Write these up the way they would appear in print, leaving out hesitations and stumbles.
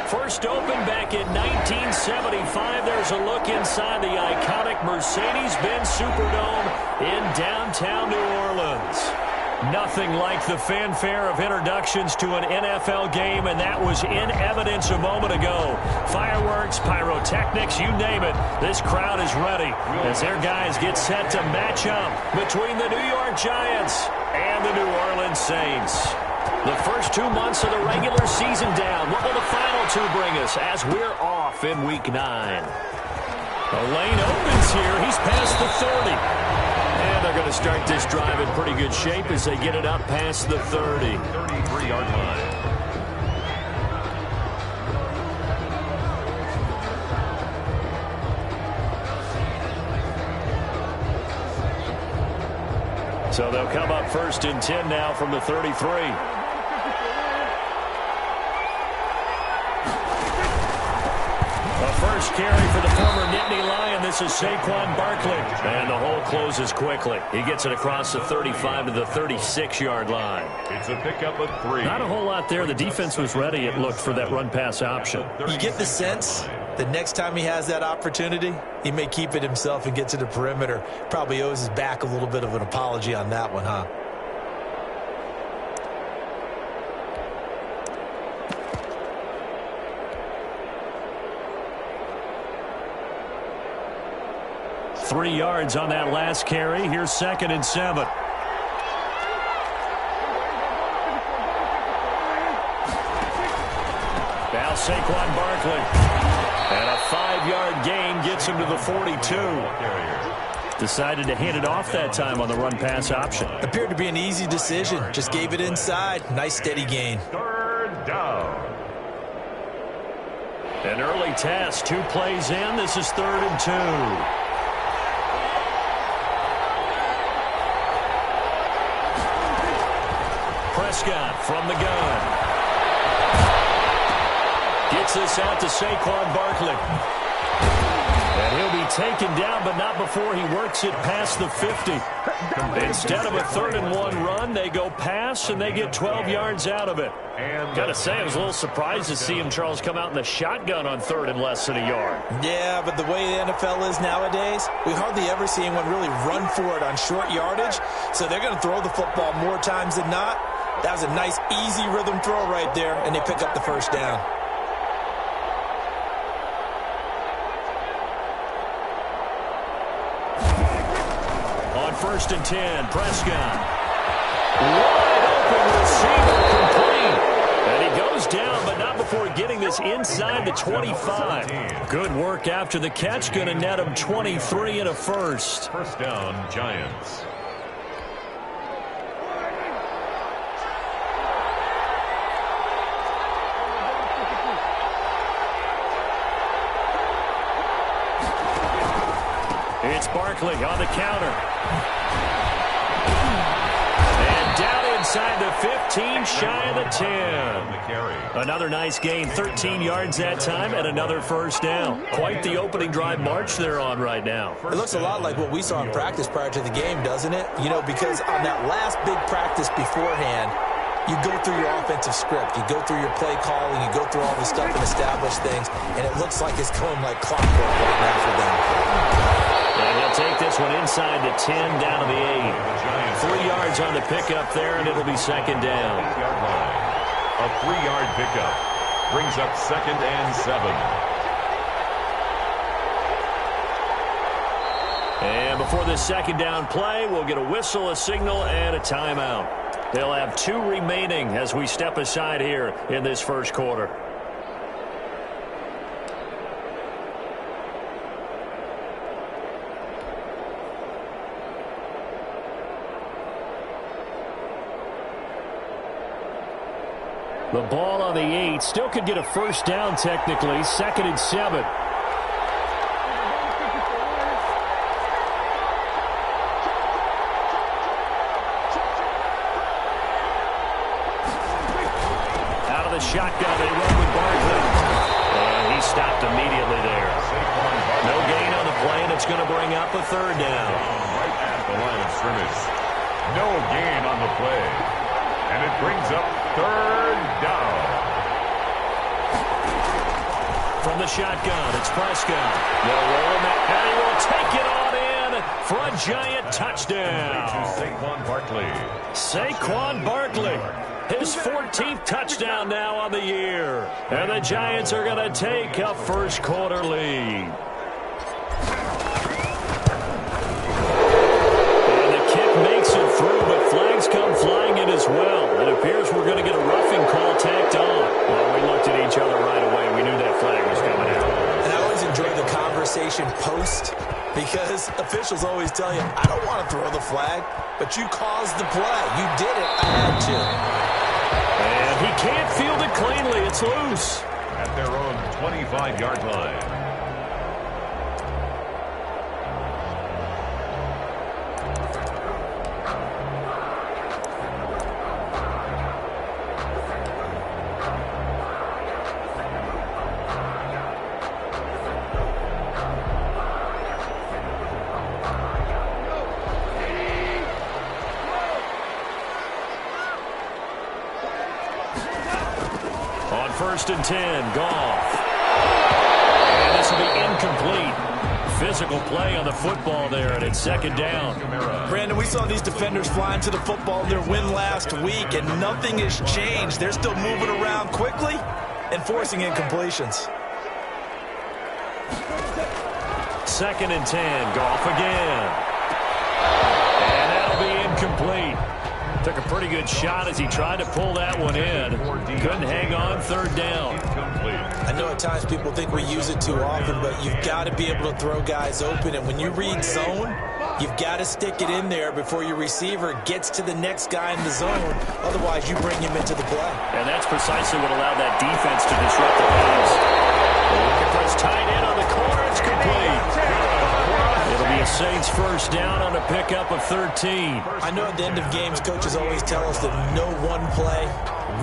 First opened back in 1975. There's a look inside the iconic Mercedes-Benz Superdome in downtown New Orleans. Nothing like the fanfare of introductions to an NFL game, and that was in evidence a moment ago. Fireworks, pyrotechnics, you name it. This crowd is ready as their guys get set to match up between the New York Giants and the New Orleans Saints. The first 2 months of the regular season down. What will the final two bring us as we're off in Week 9? The lane opens here. He's past the 30. And they're going to start this drive in pretty good shape as they get it up past the 30. 33-yard line. So they'll come up 1st and 10 now from the 33. First carry for the former Nittany Lion. This is Saquon Barkley. And the hole closes quickly. He gets it across the 35 to the 36-yard line. It's a pickup of 3. Not a whole lot there. The defense was ready, it looked, for that run-pass option. You get the sense the next time he has that opportunity, he may keep it himself and get to the perimeter. Probably owes his back a little bit of an apology on that one, huh? Three yards on that last carry. Here's 2nd and 7. Now Saquon Barkley. And a 5-yard gain gets him to the 42. Decided to hand it off that time on the run-pass option. Appeared to be an easy decision. Just gave it inside. Nice steady gain. 3rd down. An early test. 2 plays in. This is 3rd and 2. Prescott from the gun. Gets this out to Saquon Barkley. And he'll be taken down, but not before he works it past the 50. Instead of a 3rd and 1 run, they go pass, and they get 12 yards out of it. Got to say, I was a little surprised to see him, Charles, come out in the shotgun on 3rd and less than a yard. Yeah, but the way the NFL is nowadays, we hardly ever see anyone really run for it on short yardage. So they're going to throw the football more times than not. That was a nice, easy rhythm throw right there, and they pick up the first down. On 1st and 10, Prescott. Wide open receiver complete. And he goes down, but not before getting this inside the 25. Good work after the catch. Going to net him 23 and a first. First down, Giants. It's Barkley on the counter. And down inside the 15, shy of the 10. Another nice gain, 13 yards that time, and another first down. Quite the opening drive march they're on right now. It looks a lot like what we saw in practice prior to the game, doesn't it? You know, because on that last big practice beforehand, you go through your offensive script. You go through your play calling. You go through all the stuff and establish things, and it looks like it's going like clockwork right now for them. And he'll take this one inside the 10, down to the 8. 3 yards on the pickup there, and it'll be 2nd down. A 3-yard pickup brings up 2nd and 7. And before this 2nd down play, we'll get a whistle, a signal, and a timeout. They'll have 2 remaining as we step aside here in this first quarter. The ball on the 8. Still could get a first down technically. 2nd and 7. Out of the shotgun, they run with Barkley. And he stopped immediately there. No gain on the play, and it's going to bring up a 3rd down. Right at the line of scrimmage. No gain on the play. And it brings up 3rd down. From the shotgun, it's Prescott. They'll roll him, and he will take it on in for a giant touchdown. Saquon Barkley. Saquon Barkley, his 14th touchdown now on the year. And the Giants are going to take a first quarter lead. And the kick makes it through, but flags come flying in as well. It appears we're going to get a roughing call tacked on. Well, we looked at each other right away. We knew that flag was coming out. And I always enjoy the conversation post, because officials always tell you, I don't want to throw the flag, but you caused the play. You did it. I had to. And he can't field it cleanly. It's loose. At their own 25-yard line. First and 10, Goff. And this will be incomplete. Physical play on the football there, and it's second down. Brandon, we saw these defenders flying to the football in their win last week, and nothing has changed. They're still moving around quickly and forcing incompletions. Second and 10, Goff again. And that'll be incomplete. Took a pretty good shot as he tried to pull that one in. Couldn't hang on, third down. I know at times people think we use it too often, but you've got to be able to throw guys open. And when you read zone, you've got to stick it in there before your receiver gets to the next guy in the zone. Otherwise, you bring him into the play. And that's precisely what allowed that defense to disrupt the pass. Looking for his tight end on the corner. It's complete. It'll be a Saints first down on a pickup of 13. I know at the end of games, coaches always tell us that no one play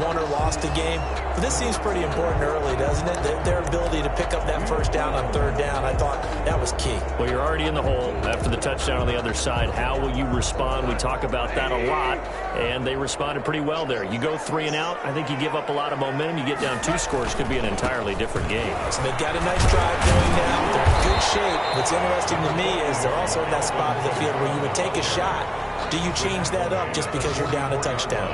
won or lost a game. But this seems pretty important early, doesn't it? Their ability to pick up that first down on third down, I thought that was key. Well, you're already in the hole after the touchdown on the other side. How will you respond? We talk about that a lot, and they responded pretty well there. You go 3 and out, I think you give up a lot of momentum. You get down 2 scores, could be an entirely different game. So they've got a nice drive going now. They're in good shape. What's interesting to me is they're also in that spot of the field where you would take a shot. Do you change that up just because you're down a touchdown?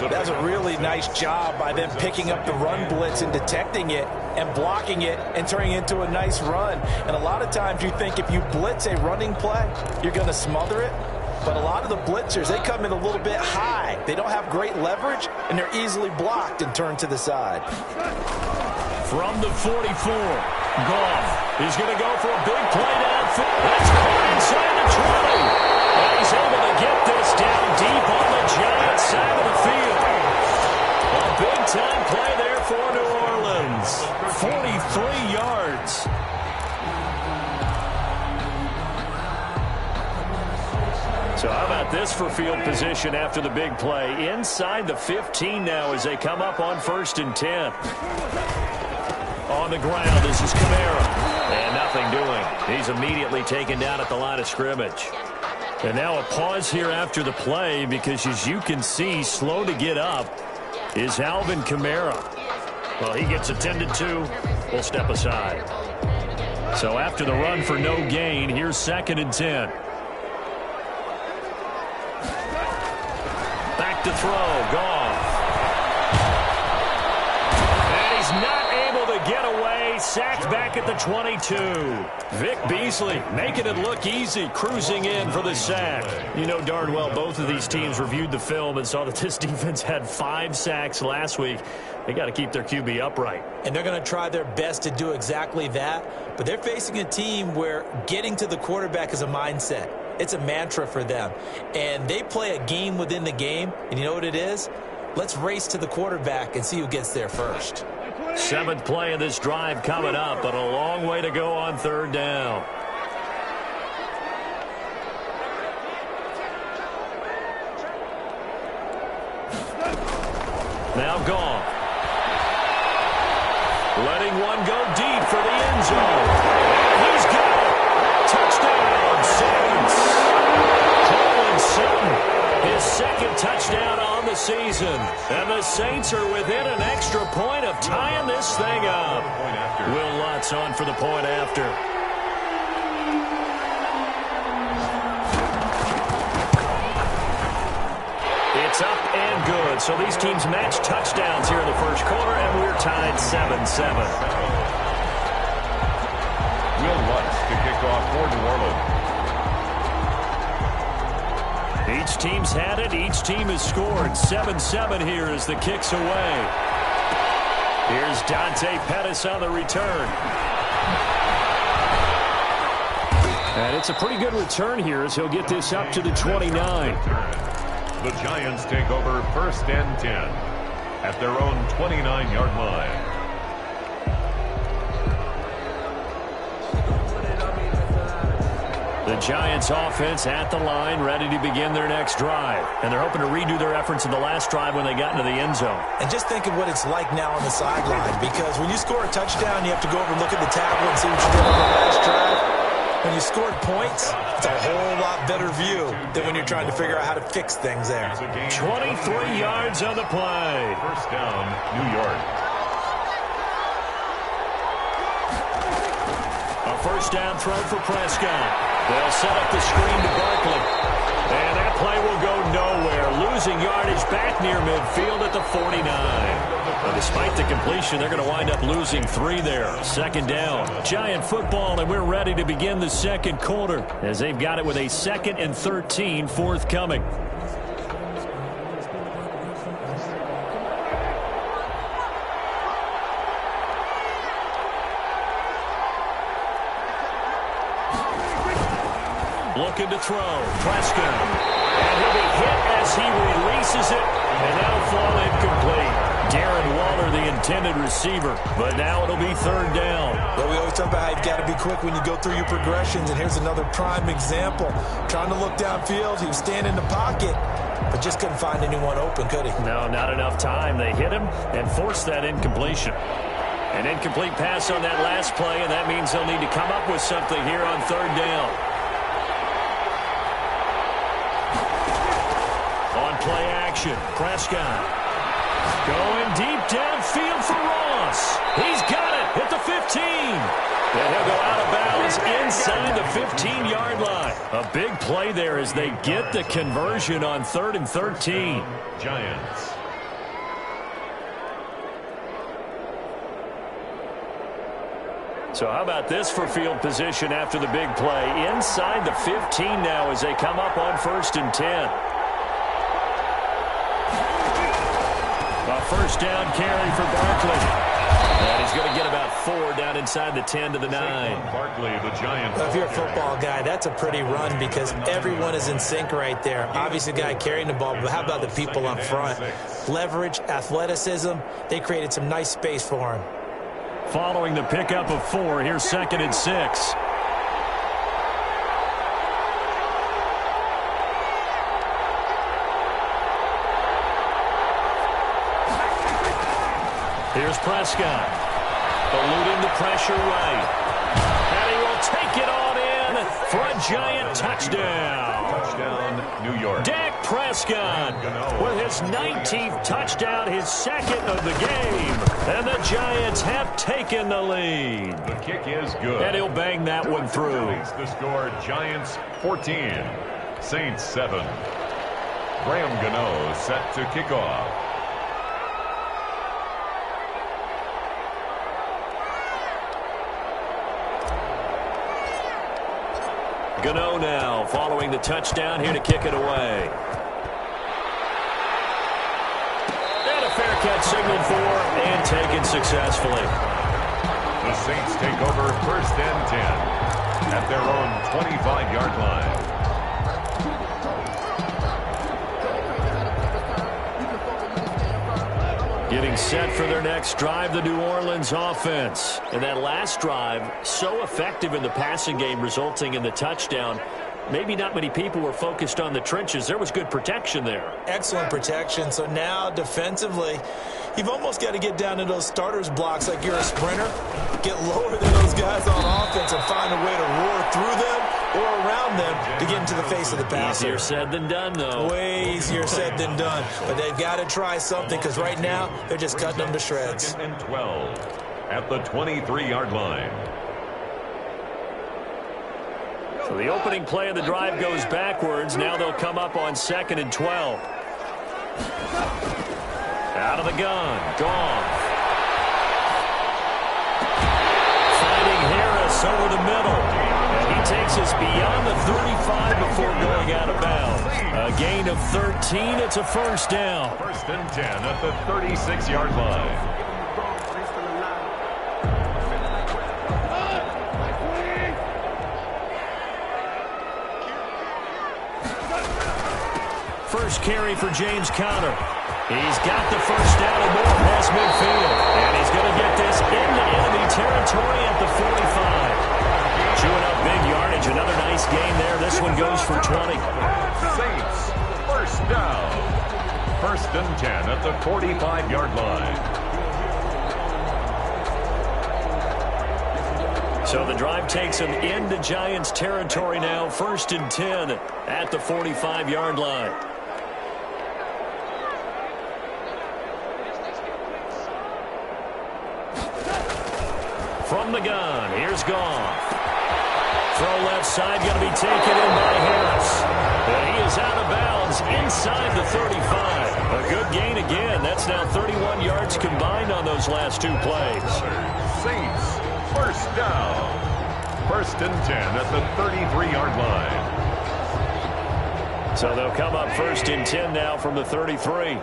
That's a really nice job by them picking up the run blitz and detecting it and blocking it and turning it into a nice run. And a lot of times you think if you blitz a running play, you're going to smother it. But a lot of the blitzers, they come in a little bit high. They don't have great leverage, and they're easily blocked and turned to the side. From the 44, Goff is going to go for a big play downfield. That's caught inside the 20. And he's able to get this down deep on the Giants side of the field. A big-time play there for New Orleans. 43 yards. So how about this for field position after the big play? Inside the 15 now as they come up on first and 10. On the ground, this is Kamara. And nothing doing. He's immediately taken down at the line of scrimmage. And now a pause here after the play because, as you can see, slow to get up is Alvin Kamara. Well, he gets attended to. We'll step aside. So after the run for no gain, here's second and 10. Back to throw. Goff. And he's not able to get away. Sacked back at the 22. Vic Beasley making it look easy, cruising in for the sack. You know darn well both of these teams reviewed the film and saw that this defense had 5 sacks last week. They got to keep their QB upright. And they're going to try their best to do exactly that. But they're facing a team where getting to the quarterback is a mindset. It's a mantra for them. And they play a game within the game. And you know what it is? Let's race to the quarterback and see who gets there first. 7th play of this drive coming up, but a long way to go on third down. Now Goff. Letting one go deep for the end zone. He's got it. Touchdown, Saints. Colin Sutton, his second touchdown on the season. And the Saints are within an extra point of tying this thing up. Will Lutz on for the point after. It's up and good. So these teams match touchdowns here in the first quarter, and we're tied 7-7. Will Lutz to kick off for New Orleans. Each team's had it. Each team has scored. 7-7 here as the kick's away. Here's Dante Pettis on the return. And it's a pretty good return here as he'll get this up to the 29. The Giants take over 1st and 10 at their own 29-yard line. The Giants offense at the line, ready to begin their next drive. And they're hoping to redo their efforts in the last drive when they got into the end zone. And just think of what it's like now on the sideline, because when you score a touchdown, you have to go over and look at the table and see what you did on the last drive. When you scored points, it's a whole lot better view than when you're trying to figure out how to fix things there. 23 yards on the play. 1st down, New York. A 1st down throw for Prescott. They'll set up the screen to Barkley. And that play will go nowhere. Losing yardage back near midfield at the 49. But despite the completion, they're going to wind up losing 3 there. 2nd down. Giant football, and we're ready to begin the second quarter as they've got it with a 2nd and 13 forthcoming. Looking to throw. Prescott. And he'll be hit as he releases it. And that'll fall incomplete. Darren Waller, the intended receiver. But now it'll be 3rd down. Yeah, we always talk about how you've got to be quick when you go through your progressions. And here's another prime example. Trying to look downfield. He was standing in the pocket, but just couldn't find anyone open, could he? No, not enough time. They hit him and forced that incompletion. An incomplete pass on that last play, and that means they'll need to come up with something here on 3rd down. Play action. Prescott going deep downfield for Ross. He's got it at the 15. And he'll go out of bounds inside the 15-yard line. A big play there as they get the conversion on 3rd and 13. Giants. So how about this for field position after the big play? Inside the 15 now as they come up on 1st and 10. A 1st down carry for Barkley. And he's going to get about 4 down inside the 10 to the 9. Barkley, the Giants. If you're a football guy, that's a pretty run because everyone is in sync right there. Obviously, the guy carrying the ball, but how about the people up front? Leverage, athleticism, they created some nice space for him. Following the pickup of 4, here's 2nd and 6. Here's Prescott, eluding the pressure right. And he will take it on in for a Giant touchdown. Touchdown, New York. Dak Prescott with his 19th touchdown, his 2nd of the game. And the Giants have taken the lead. The kick is good. And he'll bang that one through. The score, Giants 14, Saints 7. Graham Gano set to kick off. Gano now following the touchdown here to kick it away. And a fair catch signaled for and taken successfully. The Saints take over 1st and 10 at their own 25-yard line. Getting set for their next drive, the New Orleans offense. And that last drive, so effective in the passing game, resulting in the touchdown. Maybe not many people were focused on the trenches. There was good protection there. Excellent protection. So now defensively, you've almost got to get down to those starters blocks like you're a sprinter. Get lower than those guys on offense and find a way to roar through them or around them to get into the face of the passer. Easier said than done, though. Way easier said than done. But they've got to try something because right now they're just cutting them to shreds. 2nd and 12 at the 23-yard line. So the opening play of the drive goes backwards. Now they'll come up on 2nd and 12. Out of the gun. Goff. Finding Harris over the middle. And he takes us beyond the 35 before going out of bounds. A gain of 13. It's a first down. 1st and 10 at the 36-yard line. First carry for James Conner. He's got the first down and more past midfield. And he's going to get this into enemy territory at the 45. Chewing up big yardage. Another nice gain there. This one goes for 20. Saints, first down. 1st and 10 at the 45-yard line. So the drive takes him into Giants territory now. 1st and 10 at the 45-yard line. From the gun, here's Goff. Throw left side, going to be taken in by Harris. And he is out of bounds inside the 35. A good gain again. That's now 31 yards combined on those last two plays. Saints, first down. 1st and 10 at the 33-yard line. So they'll come up 1st and 10 now from the 33.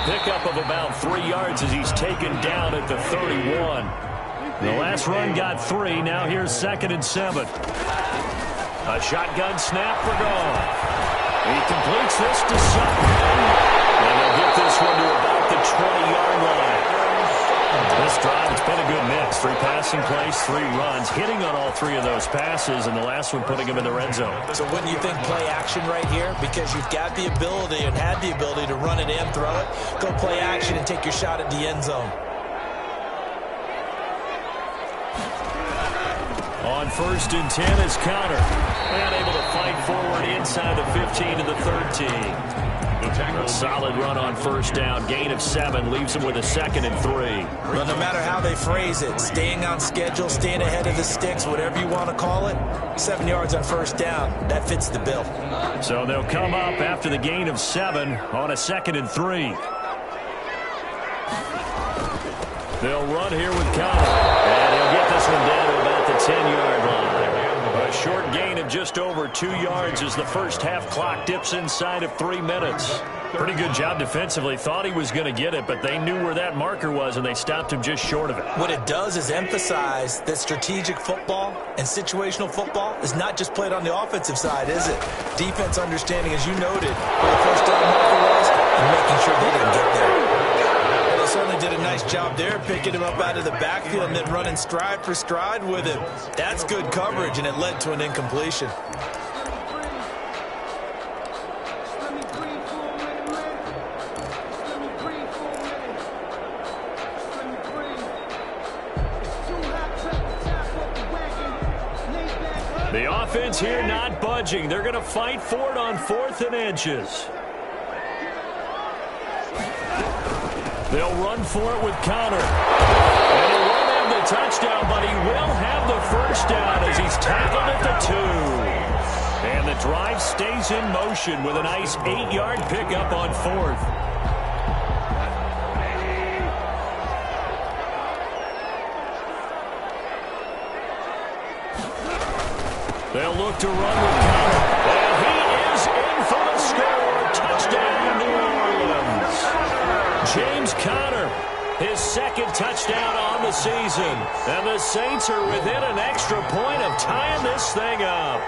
Pickup of about 3 yards as he's taken down at the 31. The last run got 3. Now here's 2nd and 7. A shotgun snap for Goff. He completes this to Sutton. And they'll get this one to about the 20-yard line. This drive, it's been a good mix. 3 passing plays, 3 runs, hitting on all 3 of those passes, and the last one putting him in the red zone. So wouldn't you think play action right here? Because you've got the ability and had the ability to run it and throw it. Go play action and take your shot at the end zone. On 1st and 10 is Conner. And able to fight forward inside the 15 to the 13. A solid run on 1st down. Gain of 7 leaves him with a 2nd and 3. Well, no matter how they phrase it, staying on schedule, staying ahead of the sticks, whatever you want to call it, 7 yards on 1st down, that fits the bill. So they'll come up after the gain of 7 on a 2nd and 3. They'll run here with Conner. And he'll get this one down to about the 10-yard line. A short gain of just over 2 yards as the first half clock dips inside of 3 minutes. Pretty good job defensively. Thought he was going to get it, but they knew where that marker was, and they stopped him just short of it. What it does is emphasize that strategic football and situational football is not just played on the offensive side, is it? Defense understanding, as you noted, where the first down marker was, and making sure they didn't get there. Well, they certainly did a nice job there, picking him up out of the backfield and then running stride for stride with him. That's good coverage, and it led to an incompletion. The offense here not budging. They're going to fight for it on 4th and inches. They'll run for it with Conner. And he won't have the touchdown, but he will have the first down as he's tackled at the 2. And the drive stays in motion with a nice 8-yard pickup on 4th. They'll look to run with Conner. And he is in for the score. Touchdown, New Orleans. James Conner, his 2nd touchdown on the season. And the Saints are within an extra point of tying this thing up.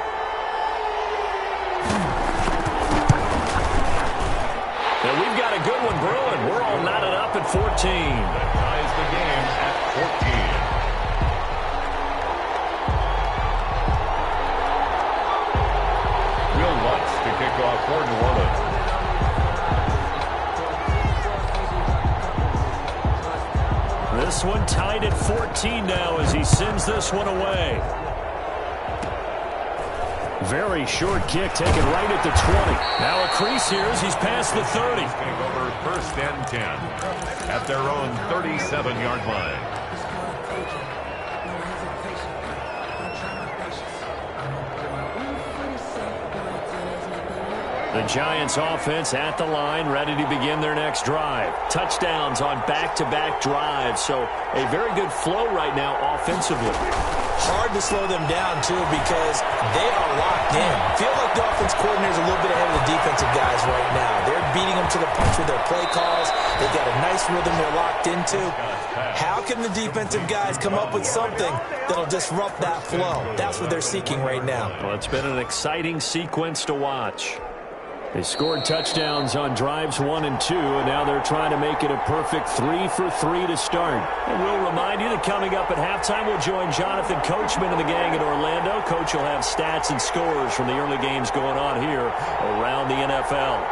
And we've got a good one brewing. We're all knotted up at 14. That ties the game at 14. To kick off for New Orleans. this one tied at 14 now as he sends this one away. Very short kick taken right at the 20. Now a crease here as he's past the 30. Over 1st and 10 at their own 37-yard line. The Giants offense at the line, ready to begin their next drive. Touchdowns on back-to-back drives, so a very good flow right now offensively. Hard to slow them down, too, because they are locked in. Feel like the offense coordinator is a little bit ahead of the defensive guys right now. They're beating them to the punch with their play calls. They've got a nice rhythm they're locked into. How can the defensive guys come up with something that'll disrupt that flow? That's what they're seeking right now. Well, it's been an exciting sequence to watch. They scored touchdowns on drives 1 and 2, and now they're trying to make it a perfect 3 for 3 to start. And we'll remind you that coming up at halftime, we'll join Jonathan Coachman and the gang in Orlando. Coach will have stats and scores from the early games going on here around the NFL.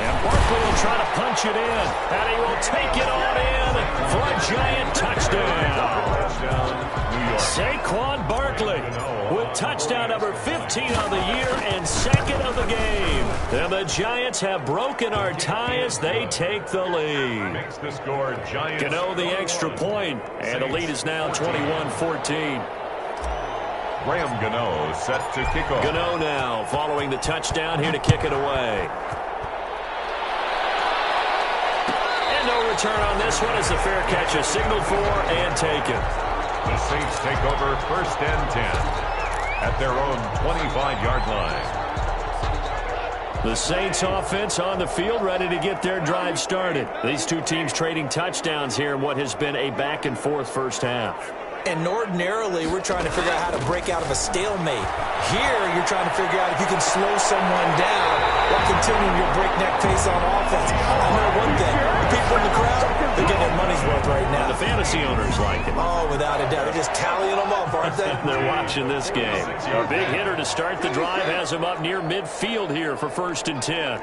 And Barkley will try to punch it in, and he will take it on in for a Giant touchdown. Saquon Barkley with touchdown number 15 on the year and 2nd of the game. And the Giants have broken our tie as they take the lead. Makes the score Giants. Gano the extra point, and the lead is now 21-14. Graham Gano set to kick off. Gano now following the touchdown here to kick it away. And no return on this one as the fair catch is signaled for and taken. The Saints take over 1st and 10 at their own 25-yard line. The Saints offense on the field ready to get their drive started. These two teams trading touchdowns here in what has been a back-and-forth first half. And ordinarily, we're trying to figure out how to break out of a stalemate. Here, you're trying to figure out if you can slow someone down while continuing your breakneck pace on offense. I know one thing. The people in the crowd, they're getting their money's worth right now. The fantasy owners like it. Oh, without a doubt. They're just tallying them up, aren't they? They're watching this game. A big hitter to start the drive has him up near midfield here for 1st and 10.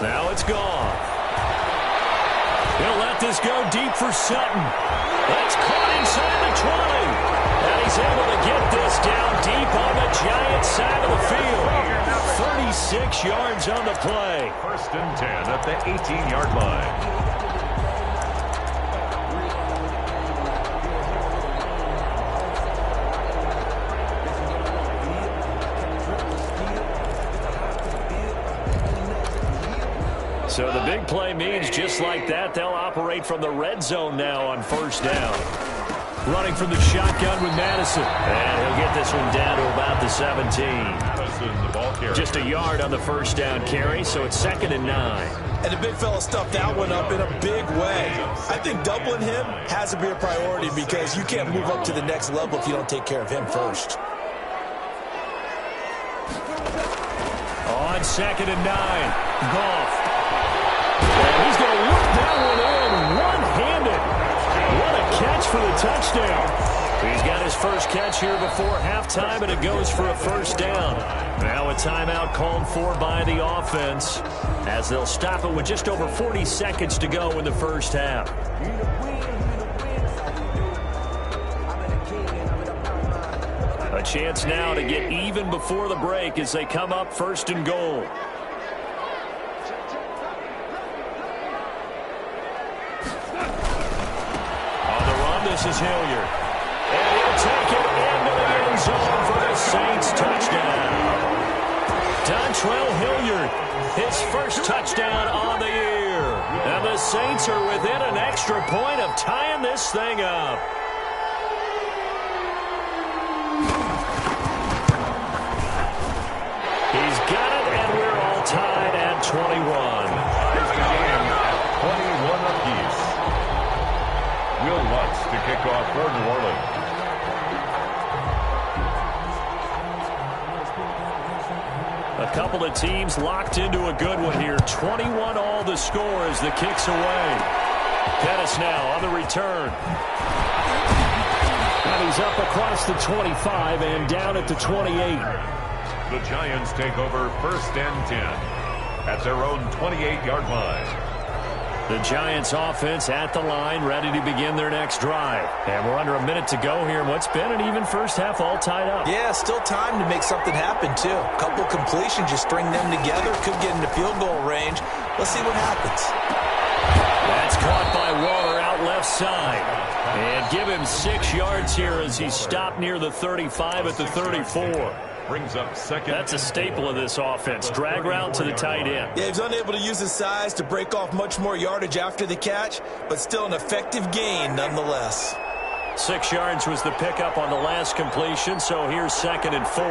Now it's gone. He'll let this go deep for Sutton. That's caught inside the 20. And he's able to get this down deep on the Giants side of the field. 36 yards on the play. 1st and 10 at the 18-yard line. So the big play means just like that, they'll operate from the red zone now on 1st down. Running from the shotgun with Madison. And he'll get this one down to about the 17. Just a yard on the 1st down carry, so it's 2nd and 9. And the big fella stuffed that one up in a big way. I think doubling him has to be a priority because you can't move up to the next level if you don't take care of him first. On 2nd and 9, Goff. And he's going to look that one in one-handed. What a catch for the touchdown. He's got his first catch here before halftime, and it goes for a 1st down. Now a timeout called for by the offense as they'll stop it with just over 40 seconds to go in the first half. A chance now to get even before the break as they come up 1st and goal. This is Hilliard. And he'll take it into the end zone for the Saints touchdown. Dontrell Hilliard, his first touchdown on the year. And the Saints are within an extra point of tying this thing up. He's got it, and we're all tied at 21. Here's the game at 21 apiece. Will Lutz to kick off for New Orleans. A couple of teams locked into a good one here. 21 all the score as the kick's away. Pettis now on the return. And he's up across the 25 and down at the 28. The Giants take over 1st and 10 at their own 28-yard line. The Giants offense at the line, ready to begin their next drive. And we're under a minute to go here in what's been an even first half, all tied up. Yeah, still time to make something happen, too. A couple completions, just string them together. Could get into field goal range. Let's see what happens. That's caught by Waller out left side. And give him 6 yards here as he stopped near the 35 at the 34. Brings up second. That's a staple of this offense. Drag route to the tight end. Yeah, he's unable to use his size to break off much more yardage after the catch, but still an effective gain nonetheless. 6 yards was the pickup on the last completion, so here's 2nd and 4.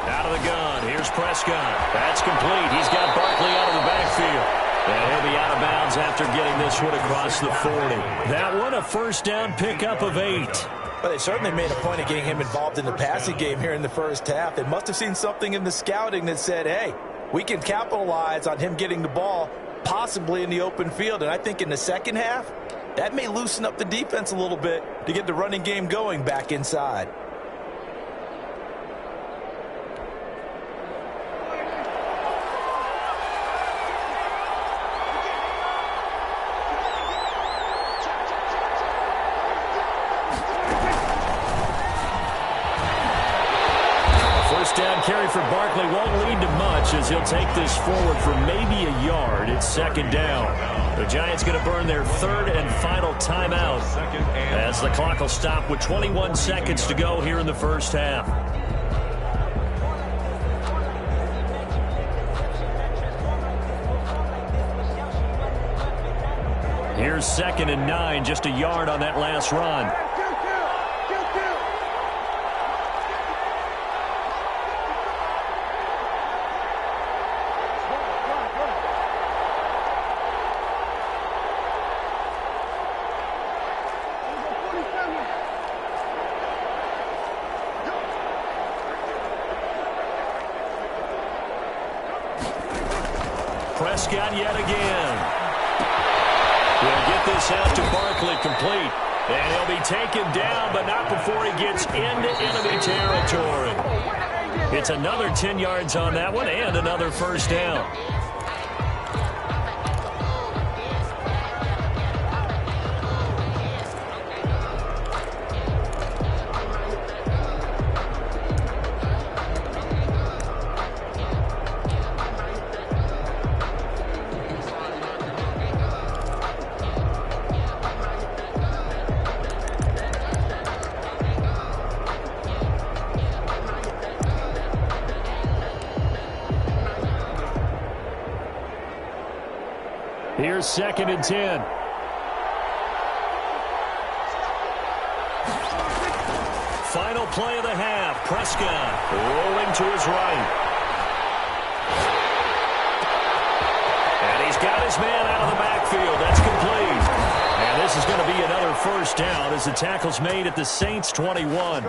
Out of the gun, here's Prescott. That's complete. He's got Barkley out of the backfield. And he'll be out of bounds after getting this one across the 40. That one a first down pickup of 8. Well, they certainly made a point of getting him involved in the passing game here in the first half. They must have seen something in the scouting that said, hey, we can capitalize on him getting the ball possibly in the open field. And I think in the second half, that may loosen up the defense a little bit to get the running game going back inside. Down carry for Barkley won't lead to much as he'll take this forward for maybe a yard. It's 2nd down. The Giants going to burn their 3rd and final timeout as the clock will stop with 21 seconds to go here in the first half. Here's 2nd and 9, just a yard on that last run. Prescott yet again. We'll get this out to Barkley complete. And he'll be taken down, but not before he gets into enemy territory. It's another 10 yards on that one and another first down. Here's 2nd and 10. Final play of the half. Prescott rolling to his right. And he's got his man out of the backfield. That's complete. And this is going to be another first down as the tackle's made at the Saints' 21.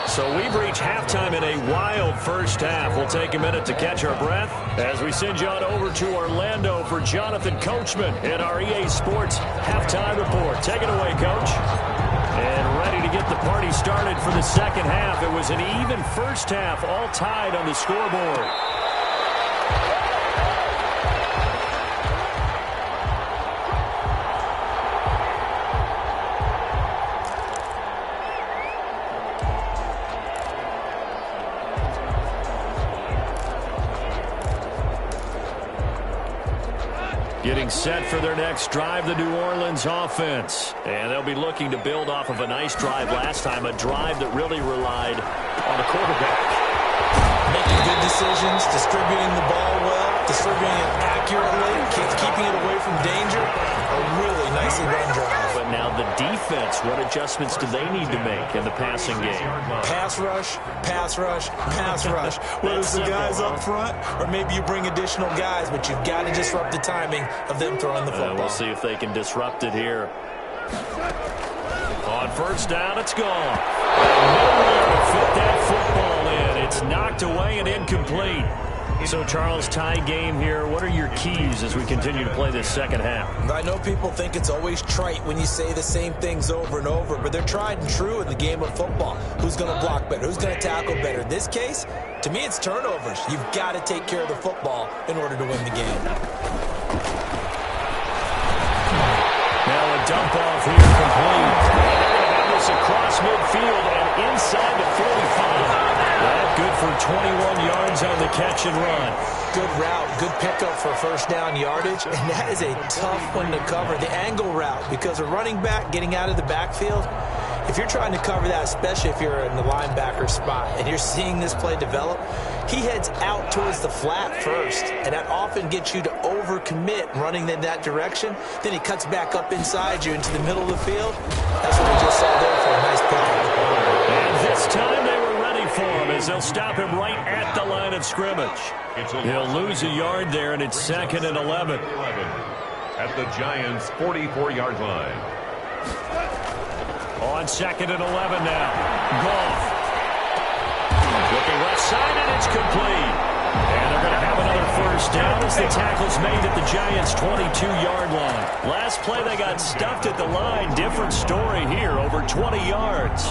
So we've reached halftime in a wild first half. We'll take a minute to catch our breath as we send you on over to Orlando for Jonathan Coachman in our EA Sports Halftime Report. Take it away, Coach. And ready to get the party started for the second half. It was an even first half, all tied on the scoreboard. Getting set for their next drive, the New Orleans offense. And they'll be looking to build off of a nice drive last time, a drive that really relied on the quarterback. Making good decisions, distributing the ball well, distributing it accurately, keeping it away from danger. A really nicely run drive. But now the defense, what adjustments do they need to make in the passing game? Pass rush, pass rush, pass rush. Whether it's the guys up front or maybe you bring additional guys, but you've got to disrupt the timing of them throwing the football. We'll see if they can disrupt it here. On first down, it's gone. No one will fit that football in. It's knocked away and incomplete. So, Charles, tie game here. What are your keys as we continue to play this second half? I know people think it's always trite when you say the same things over and over, but they're tried and true in the game of football. Who's going to block better? Who's going to tackle better? In this case, to me, it's turnovers. You've got to take care of the football in order to win the game. Now a dump off here complete. And they're going to have this across midfield and inside the 45. That good for 21 yards on the catch and run. Good route, good pickup for first down yardage, and that is a tough one to cover, the angle route, because a running back getting out of the backfield, if you're trying to cover that, especially if you're in the linebacker spot and you're seeing this play develop, he heads out towards the flat first, and that often gets you to overcommit running in that direction. Then he cuts back up inside you into the middle of the field. That's what we just saw there for a nice pickup. And this time they were ready for him as they'll stop him right at the line of scrimmage. He'll lose a yard there, and it's 2nd and 11. At the Giants' 44-yard line. On 2nd and 11 now. Goff. Looking left side, and it's complete. And they're going to have another first down as the tackle's made at the Giants' 22-yard line. Last play, they got stuffed at the line. Different story here, over 20 yards.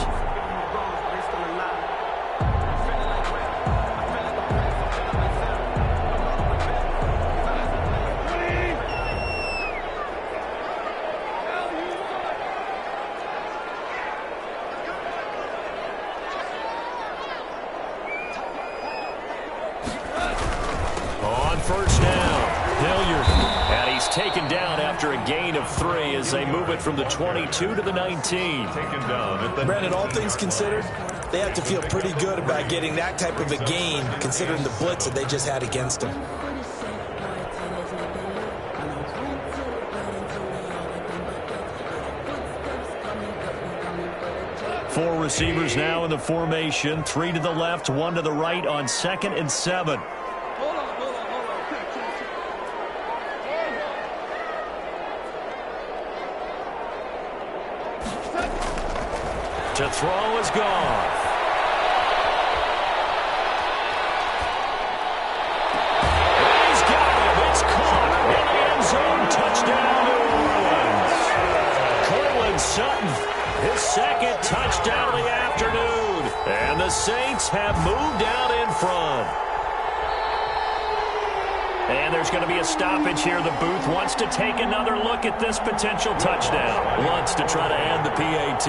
Taken down after a gain of 3 as they move it from the 22 to the 19. Taken down at the Brandon, all things considered, they have to feel pretty good about getting that type of a gain considering the blitz that they just had against them. Four receivers now in the formation. 3 to the left, 1 to the right on 2nd and 7. To throw is gone. He's got him. It's caught in the end zone. Touchdown, New Orleans. Cortland Sutton, his 2nd touchdown of the afternoon. And the Saints have moved out in front. And there's going to be a stoppage here. The booth wants to take another look at this potential touchdown. Wants to try to add the PAT.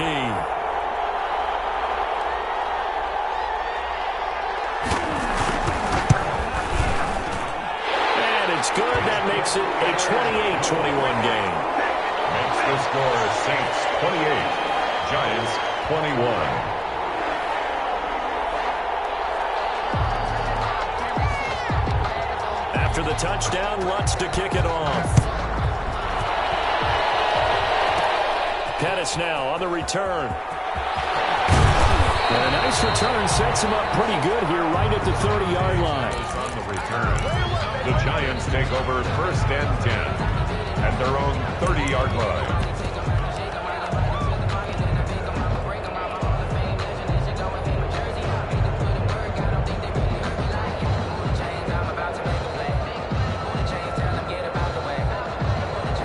Good. That makes it a 28-21 game. Makes the score Saints 28, Giants 21. After the touchdown, Lutz to kick it off. Pettis now on the return. And a nice return sets him up pretty good here right at the 30-yard line. On the return, the Giants take over 1st and 10 at their own 30-yard line.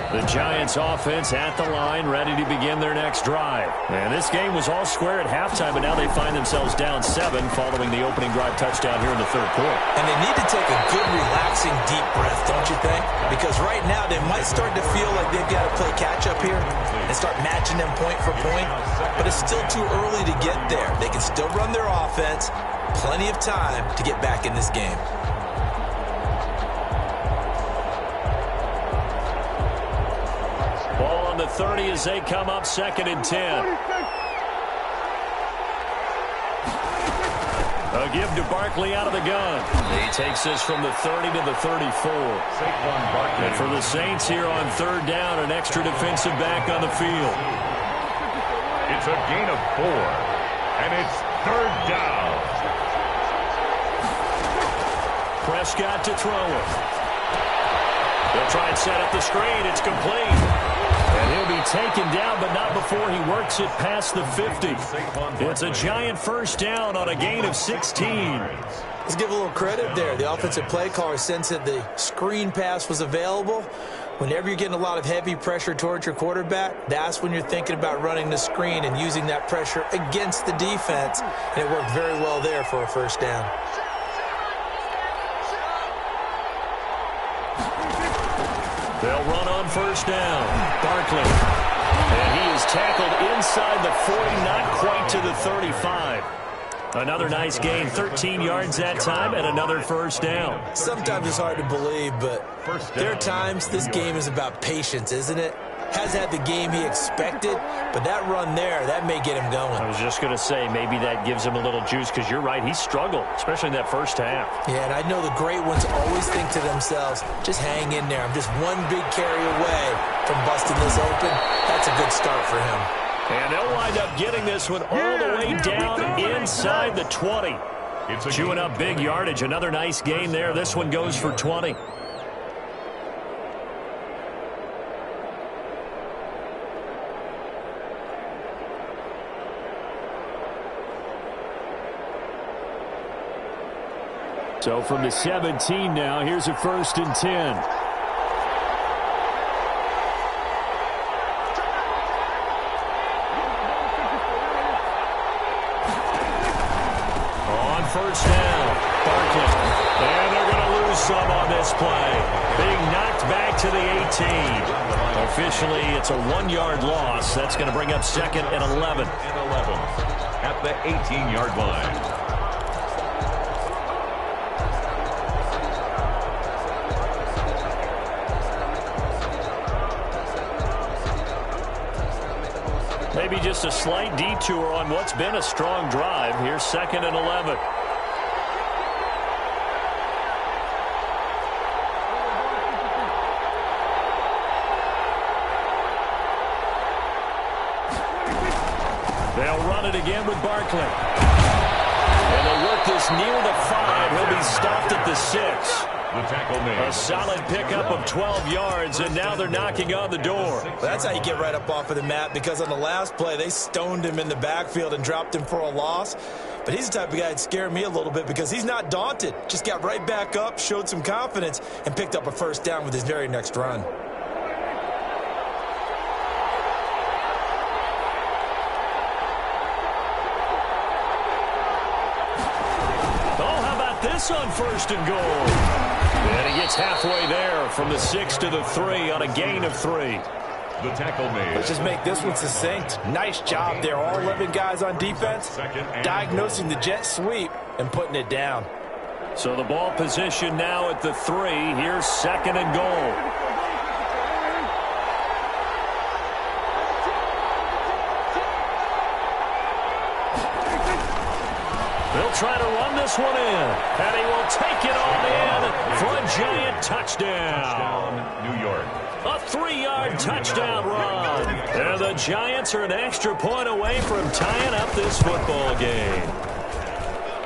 The Giants offense at the line, ready to begin their next drive. And this game was all square at halftime, but now they find themselves down 7 following the opening drive touchdown here in the 3rd quarter. And they need to take a good, relaxing, deep breath, don't you think? Because right now they might start to feel like they've got to play catch-up here and start matching them point for point. But it's still too early to get there. They can still run their offense. Plenty of time to get back in this game. Ball on the 30 as they come up 2nd and 10. A give to Barkley out of the gun. He takes this from the 30 to the 34. And for the Saints here on 3rd down, an extra defensive back on the field. It's a gain of 4, and it's 3rd down. Prescott to throw it. They'll try and set up the screen. It's complete. And he'll be taken down, but not before he works it past the 50. It's a Giant first down on a gain of 16. Let's give a little credit there. The offensive play caller sensed that the screen pass was available. Whenever you're getting a lot of heavy pressure towards your quarterback, that's when you're thinking about running the screen and using that pressure against the defense. And it worked very well there for a first down. They'll run on first down. Barkley. And he is tackled inside the 40, not quite to the 35. Another nice gain, 13 yards that time, and another first down. Sometimes it's hard to believe, but there are times this game is about patience, isn't it? Has had the game he expected, but that run there, that may get him going. I was just going to say, maybe that gives him a little juice, because you're right, he struggled, especially in that first half. Yeah, and I know the great ones always think to themselves, just hang in there. I'm just one big carry away from busting this open. That's a good start for him. And they'll wind up getting this one all the way down inside the 20. Chewing up big yardage. Another nice gain there. This one goes for 20. So from the 17 now, here's a 1st and 10. First down, Barkley. And they're going to lose some on this play. Being knocked back to the 18. Officially, it's a 1-yard loss. That's going to bring up 2nd and 11. At the 18-yard line. Maybe just a slight detour on what's been a strong drive. Here's 2nd and 11. They'll run it again with Barkley. And they'll work this near the 5. He'll be stopped at the 6. The tackle made. A solid pickup of 12 yards, and now they're knocking on the door. Well, that's how you get right up off of the mat, because on the last play, they stoned him in the backfield and dropped him for a loss. But he's the type of guy that scared me a little bit, because he's not daunted. Just got right back up, showed some confidence, and picked up a first down with his very next run. On 1st and goal. And he gets halfway there from the 6 to the 3 on a gain of 3. The tackle made. Let's just make this one succinct. Nice job there. All 11 guys on defense, diagnosing the jet sweep and putting it down. So the ball position now at the 3. Here's 2nd and goal. They'll try to run this one in, and he will take it on in for a giant touchdown. New York. A 3-yard touchdown run. And the Giants are an extra point away from tying up this football game.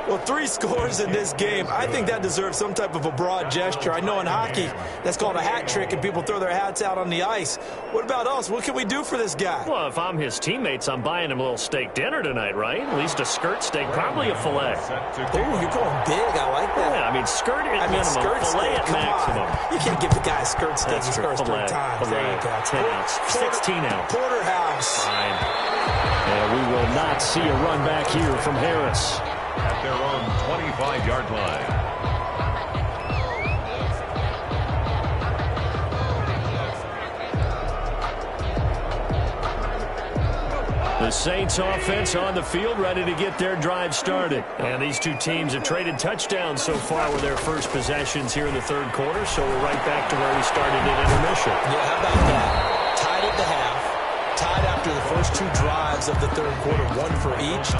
Well, 3 scores in this game. I think that deserves some type of a broad gesture. I know in hockey, that's called a hat trick, and people throw their hats out on the ice. What about us? What can we do for this guy? Well, if I'm his teammates, I'm buying him a little steak dinner tonight, right? At least a skirt steak, probably a filet. Oh, you're going big. I like that. Yeah, I mean, skirt at minimum, skirt filet steak, at maximum. You can't give the guy a skirt steak. That's He scores filet, 3 times. filet, There you go. 10 ounce, 16 ounce. Porterhouse. Fine. And we will not see a run back here from Harris. At their own 25-yard line. The Saints offense on the field, ready to get their drive started. And these two teams have traded touchdowns so far with their first possessions here in the 3rd quarter, so we're right back to where we started in intermission. Yeah, how about that? Tied at the half. Tied after the first 2 drives of the 3rd quarter, 1 for each.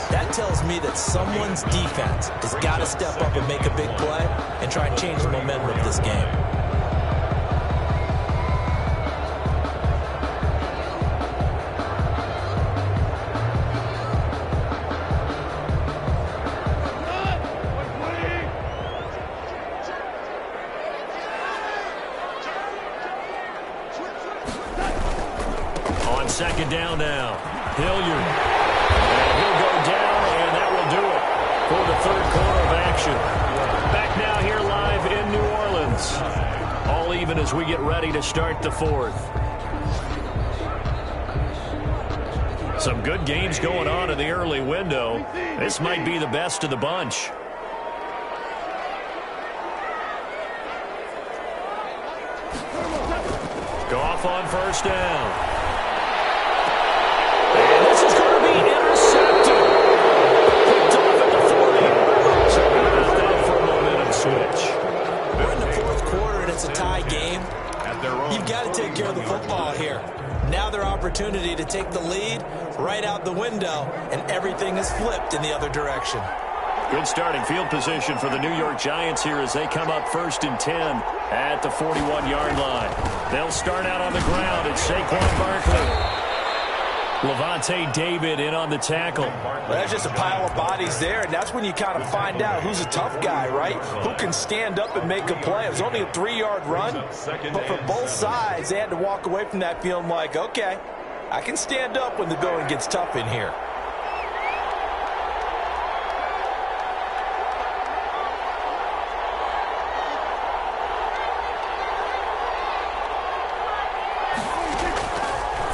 That tells me that someone's defense has got to step up and make a big play and try and change the momentum of this game. On 2nd down now, Hilliard. And he'll go down, and that will do it for the 3rd quarter of action. action. Back now here live in New Orleans. All even as we get ready to start the fourth. Some good games going on in the early window. This might be the best of the bunch. Goff on first down. And this is going to be intercepted. Picked off at the 40. So we're about that for a momentum switch. We're in the fourth quarter and it's a tie game. You've got to take care of the football here. Now their opportunity to take the lead right out the window, and everything is flipped in the other direction. Good starting field position for the New York Giants here as they come up 1st and 10 at the 41-yard line. They'll start out on the ground. It's Saquon Barkley. Levante David in on the tackle. Well, that's just a pile of bodies there, and that's when you kind of find out who's a tough guy, right? Who can stand up and make a play. It was only a 3-yard run, but for both sides, they had to walk away from that feeling like, okay, I can stand up when the going gets tough in here.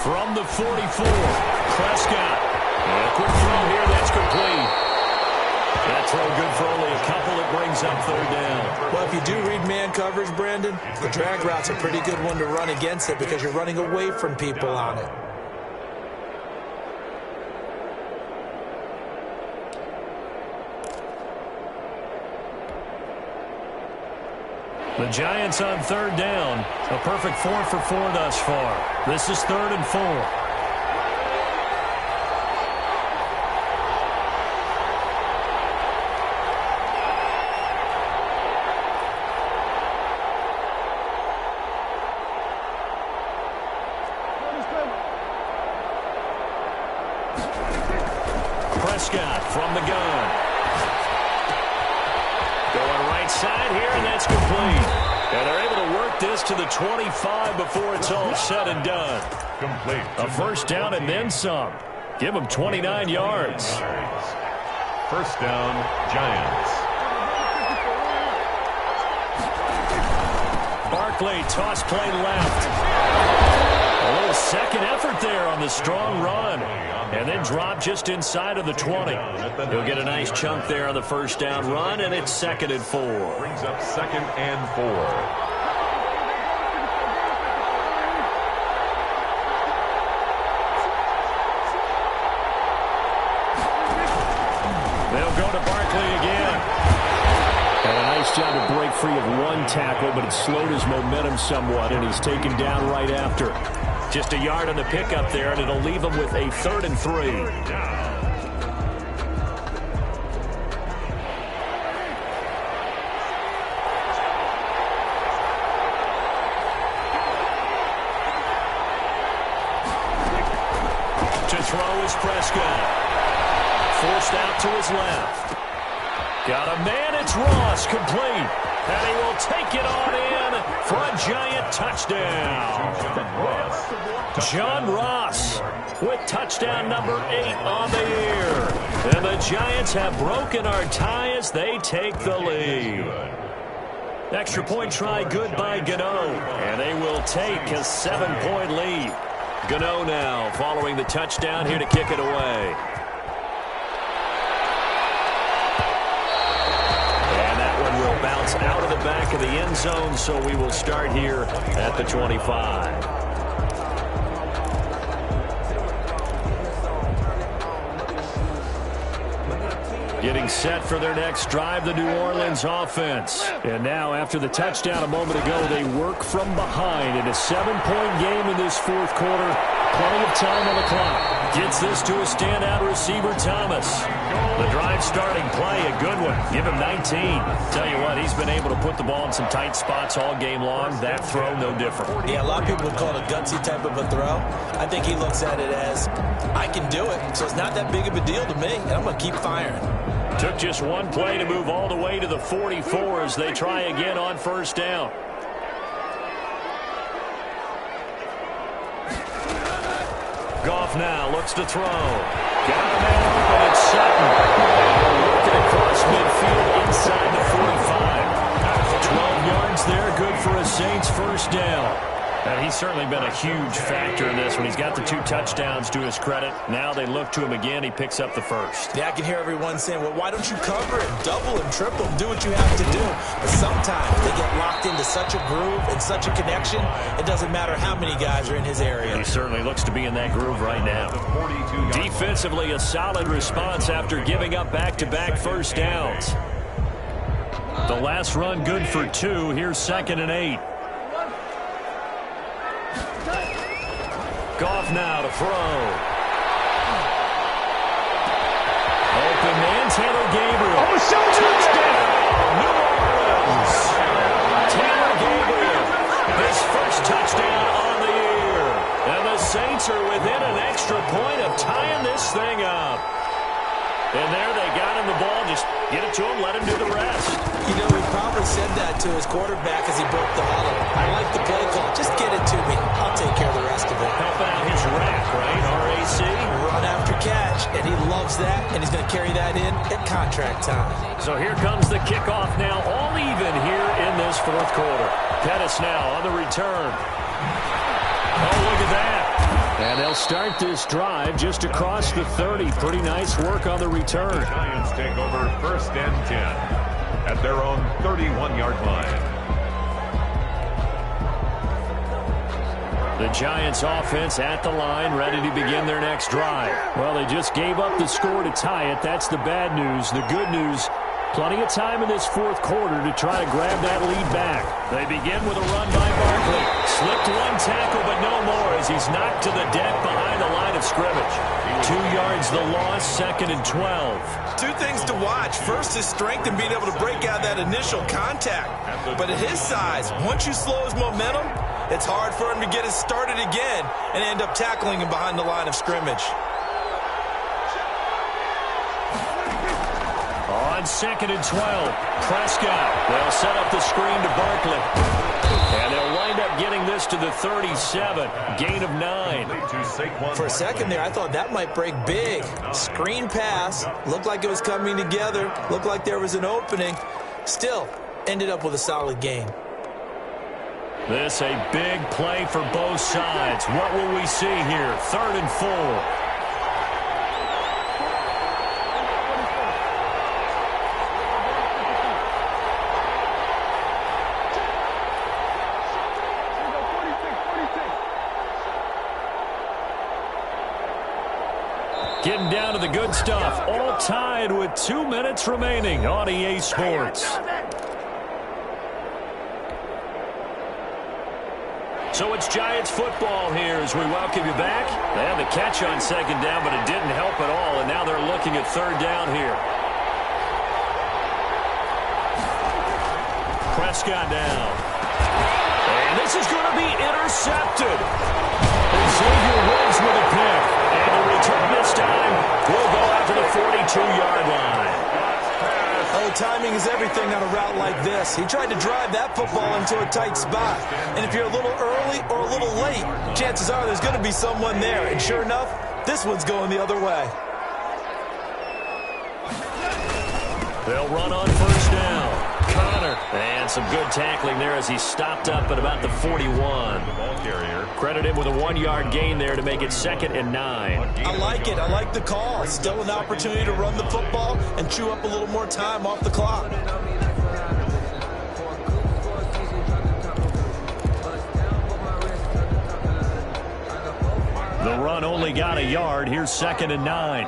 From the 44, Prescott. And a quick throw here, that's complete. That throw good for only a couple. It brings up 3rd down. Well, if you do read man coverage, Brandon, the drag route's a pretty good one to run against it because you're running away from people on it. The Giants on 3rd down. A perfect 4 for 4 thus far. This is 3rd and 4. Prescott from the gun. Going right side here, and that's complete. And they're able to work this to the 25 before it's all said and done. Complete. A first down and then some. Give them 29 yards. First down, Giants. Barkley, toss play left. A little second effort there on the strong run. And then drop just inside of the 20. He'll get a nice chunk there on the first down run, and it's 2nd and 4. Brings up 2nd and 4. They'll go to Barkley again. And a nice job to break free of one tackle, but it slowed his momentum somewhat, and he's taken down right after. Just a yard on the pickup there, and it'll leave him with a 3rd and 3. To throw is Prescott. Forced out to his left. Got a man, it's Ross, complete. And he will take it on in for a Giant touchdown. John Ross with touchdown number 8 on the year. And the Giants have broken our tie as they take the lead. Extra point try good by Gano. And they will take a 7-point lead. Gano now following the touchdown here to kick it away. Will bounce out of the back of the end zone, so we will start here at the 25. Getting set for their next drive, the New Orleans offense. And now, after the touchdown a moment ago, they work from behind in a 7-point game in this fourth quarter. Plenty of time on the clock. Gets this to a standout receiver, Thomas. The drive starting play, a good one. Give him 19. Tell you what, he's been able to put the ball in some tight spots all game long. That throw, no different. Yeah, a lot of people would call it a gutsy type of a throw. I think he looks at it as, I can do it, so it's not that big of a deal to me, and I'm going to keep firing. Took just one play to move all the way to the 44 as they try again on first down. Goff now looks to throw. Got a man open, it's Sutton. Working across midfield inside And he's certainly been a huge factor in this when he's got the 2 touchdowns to his credit. Now they look to him again. He picks up the first. Yeah, I can hear everyone saying, well, why don't you cover him, double him, triple him, do what you have to do. But sometimes they get locked into such a groove and such a connection, it doesn't matter how many guys are in his area. He certainly looks to be in that groove right now. Defensively, a solid response after giving up back-to-back first downs. The last run good for 2. Here's 2nd and 8. Goff now to throw. Open man, Taylor Gabriel. Touchdown, New Orleans. Taylor Gabriel, his first touchdown on the year. And the Saints are within an extra point of tying this thing up. And there they got him the ball. Just get it to him, let him do the rest. You know, he probably said that to his quarterback as he broke the huddle. I like the play call. Just get it to me. I'll take care of the rest of it. Helping out his rack, right? RAC. Run after catch, and he loves that, and he's going to carry that in at contract time. So here comes the kickoff now, all even here in this 4th quarter. Pettis now on the return. Oh, look at that. And they'll start this drive just across the 30. Pretty nice work on the return. The Giants take over 1st and 10 at their own 31-yard line. The Giants offense at the line, ready to begin their next drive. Well, they just gave up the score to tie it. That's the bad news. The good news, plenty of time in this 4th quarter to try to grab that lead back. They begin with a run by Barkley. Slipped 1 tackle, but no more as he's knocked to the deck behind the line of scrimmage. 2 yards the loss, 2nd and 12. 2 things to watch. First, his strength in being able to break out that initial contact. But at his size, once you slow his momentum, it's hard for him to get it started again and end up tackling him behind the line of scrimmage. On 2nd and 12, Prescott. They'll set up the screen to Barkley. And they'll wind up getting this to the 37. Gain of 9. For a second there, I thought that might break big. Screen pass. Looked like it was coming together. Looked like there was an opening. Still, ended up with a solid gain. This a big play for both sides. What will we see here? 3rd and 4. Getting down to the good stuff. All tied with 2 minutes remaining on EA Sports. So it's Giants football here as we welcome you back. They had the catch on 2nd down, but it didn't help at all, and now they're looking at 3rd down here. Prescott down. And this is going to be intercepted. Xavier Woods with a pick. And the return this time will go out to the 42-yard line. Oh, timing is everything on a route like this. He tried to drive that football into a tight spot. And if you're a little early or a little late, chances are there's going to be someone there. And sure enough, this one's going the other way. They'll run on 1st down. Connor. And some good tackling there as he stopped up at about the 41. Credit him with a 1-yard gain there to make it 2nd and 9. I like it. I like the call. Still an opportunity to run the football and chew up a little more time off the clock. The run only got a yard. Here's 2nd and 9.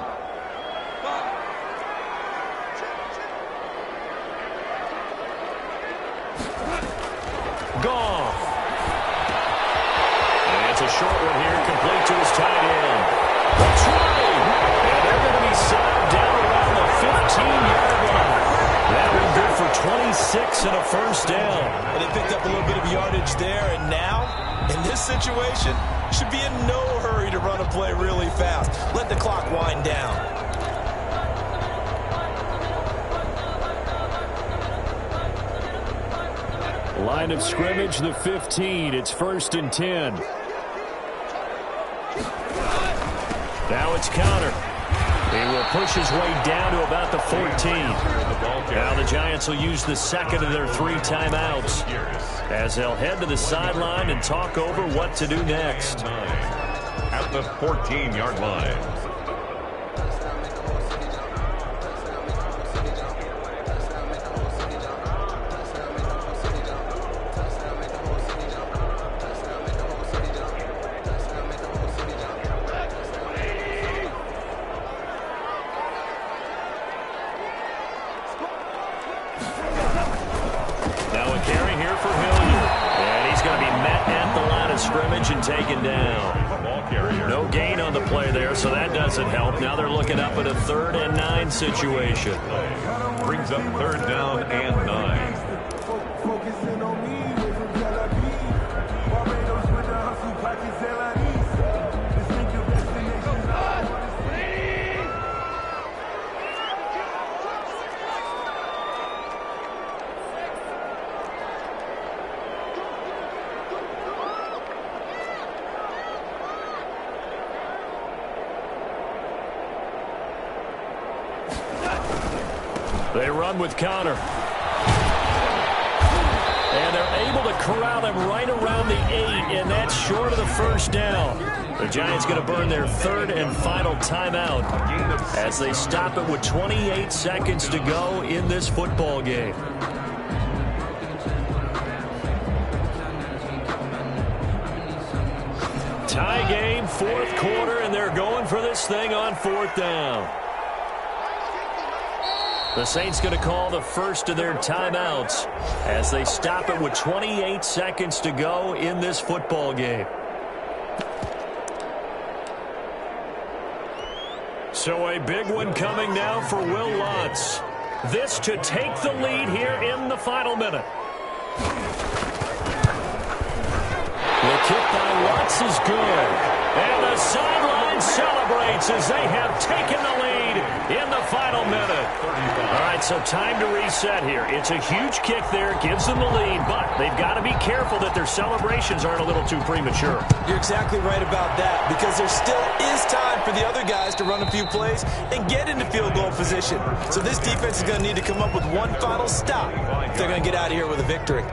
Goff. And it's a short one here, complete to his tight end. That's right. And they're going to be sacked down around the 15-yard line. That one good for 26 and a 1st down. And they picked up a little bit of yardage there, and now, in this situation, should be in no hurry to run a play really fast. Let the clock wind down. Line of scrimmage, the 15. It's 1st and 10. Now it's Connor. He will push his way down to about the 14. Now the Giants will use the second of their 3 timeouts as they'll head to the sideline and talk over what to do next. At the 14-yard line. Scrimmage and taken down. No gain on the play there, so that doesn't help. Now they're looking up at a 3rd and 9 situation. Brings up 3rd down and 9. They run with Connor. And they're able to corral him right around the 8, and that's short of the 1st down. The Giants going to burn their 3rd and final timeout as they stop it with 28 seconds to go in this football game. Tie game, 4th quarter, and they're going for this thing on 4th down. The Saints going to call the first of their timeouts as they stop it with 28 seconds to go in this football game. So a big one coming now for Will Lutz. This to take the lead here in the final minute. The kick by Lutz is good. And the sideline celebrates as they have taken the lead in the final minute. All right, so time to reset here. It's a huge kick there, gives them the lead, but they've got to be careful that their celebrations aren't a little too premature. You're exactly right about that, because there still is time for the other guys to run a few plays and get into field goal position. So this defense is going to need to come up with one final stop if they're going to get out of here with a victory.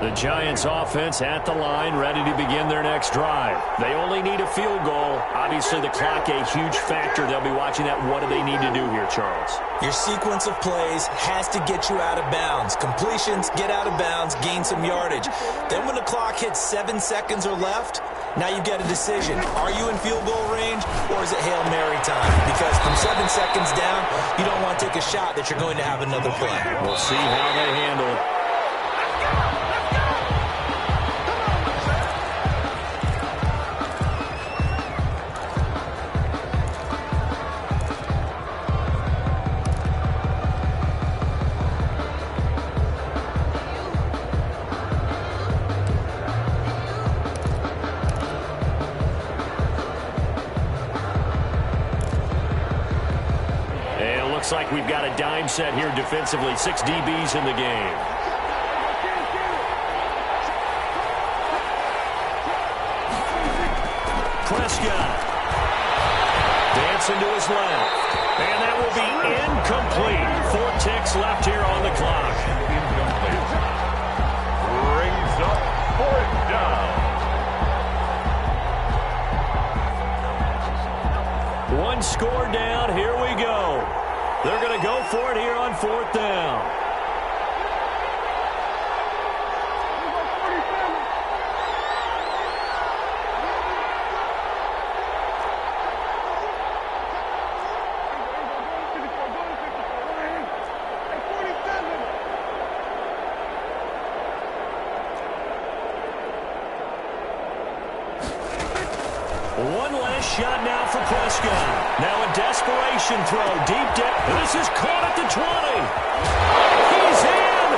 The Giants offense at the line, ready to begin their next drive. They only need a field goal. Obviously, the clock a huge factor. They'll be watching that. What do they need to do here, Charles? Your sequence of plays has to get you out of bounds. Completions, get out of bounds, gain some yardage. Then when the clock hits 7 seconds or left, now you get a decision. Are you in field goal range, or is it Hail Mary time? Because from 7 seconds down, you don't want to take a shot that you're going to have another play. We'll see how they handle it. Looks like we've got a dime set here defensively. 6 DBs in the game. Prescott. Dancing to his left. And that will be incomplete. 4 ticks left here on the clock. Incomplete. Brings up 4th down. One score down. Here we go. They're going to go for it here on 4th down. One last shot now for Prescott. Now a desperation throw. Deep down. This is caught at the 20. He's in.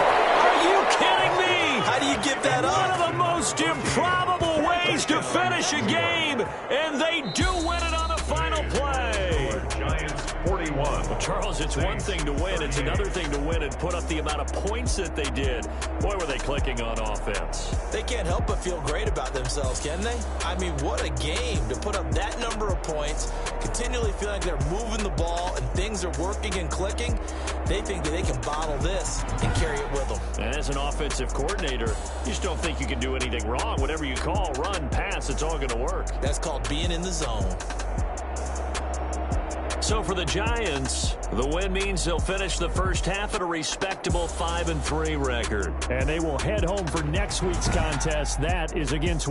Are you kidding me? How do you give that up? One of the most improbable ways to finish a game, and they do win it on the final play. Giants 41. Charles, it's one thing to win. It's another thing to win and put up the amount of points that they did. Boy, were they clicking on offense. They can't help but feel great about themselves, can they? I mean, what a game to put up that number of points, continually feeling like they're moving the ball and things are working and clicking. They think that they can bottle this and carry it with them. And as an offensive coordinator, you just don't think you can do anything wrong. Whatever you call, run, pass, it's all going to work. That's called being in the zone. So for the Giants, the win means they'll finish the first half at a respectable 5-3 record. And they will head home for next week's contest. That is against